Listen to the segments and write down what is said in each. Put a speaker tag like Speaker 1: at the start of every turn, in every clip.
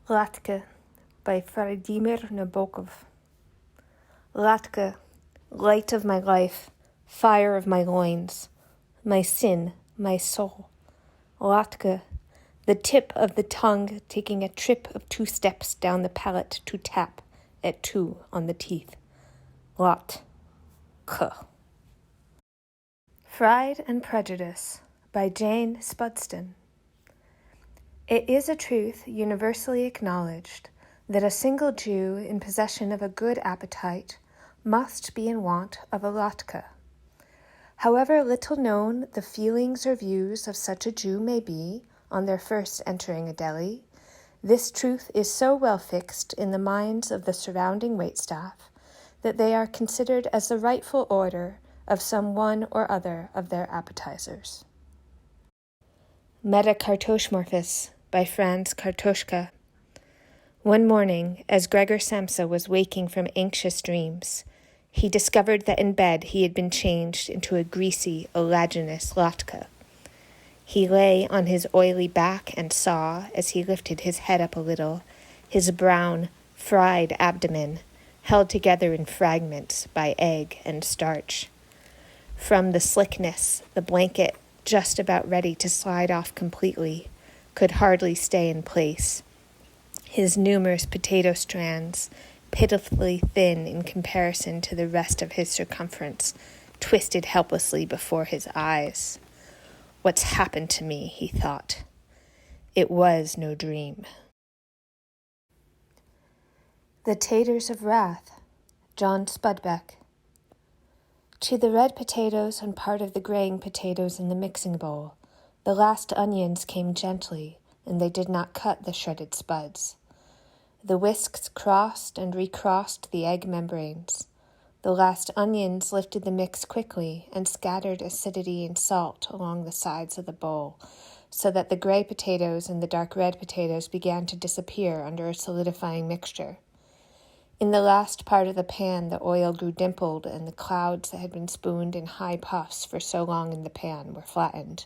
Speaker 1: Latke by Vladimir Nabokov. Latke, light of my life, fire of my loins, my sin, my soul. Latke, the tip of the tongue taking a trip of 2 steps down the palate to tap at 2 on the teeth. Latke. Pride and Prejudice by Jane Spudston. It is a truth universally acknowledged that a single Jew in possession of a good appetite must be in want of a latke. However little known the feelings or views of such a Jew may be on their first entering a deli, this truth is so well fixed in the minds of the surrounding waitstaff that they are considered as the rightful order of some one or other of their appetizers. Metakartoshmorphis by Franz Kartoschka. One morning, as Gregor Samsa was waking from anxious dreams, he discovered that in bed he had been changed into a greasy, oleaginous latke. He lay on his oily back and saw, as he lifted his head up a little, his brown, fried abdomen held together in fragments by egg and starch. From the slickness, the blanket, just about ready to slide off completely, could hardly stay in place. His numerous potato strands, pitifully thin in comparison to the rest of his circumference, twisted helplessly before his eyes. What's happened to me, he thought. It was no dream. The Taters of Wrath, John Spudbeck. To the red potatoes and part of the graying potatoes in the mixing bowl, the last onions came gently, and they did not cut the shredded spuds. The whisks crossed and recrossed the egg membranes. The last onions lifted the mix quickly and scattered acidity and salt along the sides of the bowl, so that the gray potatoes and the dark red potatoes began to disappear under a solidifying mixture. In the last part of the pan, the oil grew dimpled, and the clouds that had been spooned in high puffs for so long in the pan were flattened.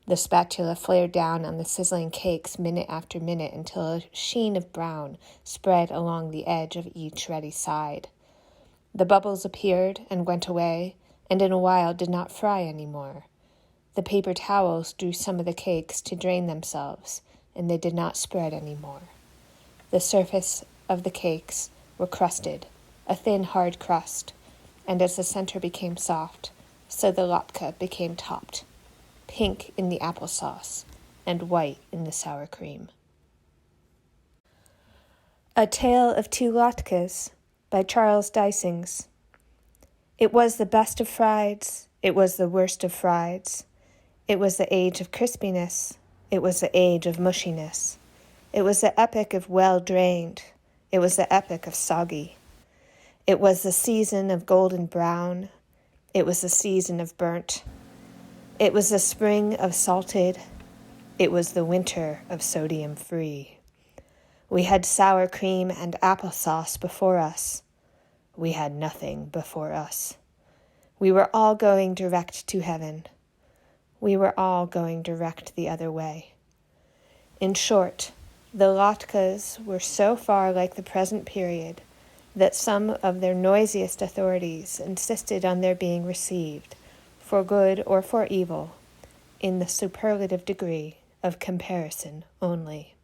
Speaker 1: The spatula flared down on the sizzling cakes minute after minute until a sheen of brown spread along the edge of each ready side. The bubbles appeared and went away, and in a while did not fry any more. The paper towels drew some of the cakes to drain themselves, and they did not spread any more. The surface of the cakes were crusted, a thin, hard crust, and as the center became soft, so the latke became topped, pink in the applesauce and white in the sour cream. A Tale of Two Latkes by Charles Dysings. It was the best of frieds, it was the worst of frieds. It was the age of crispiness, it was the age of mushiness. It was the epoch of well-drained, it was the epoch of soggy. It was the season of golden brown, it was the season of burnt. It was the spring of salted, it was the winter of sodium-free. We had sour cream and applesauce before us. We had nothing before us. We were all going direct to heaven. We were all going direct the other way. In short, the latkes were so far like the present period that some of their noisiest authorities insisted on their being received, for good or for evil, in the superlative degree of comparison only.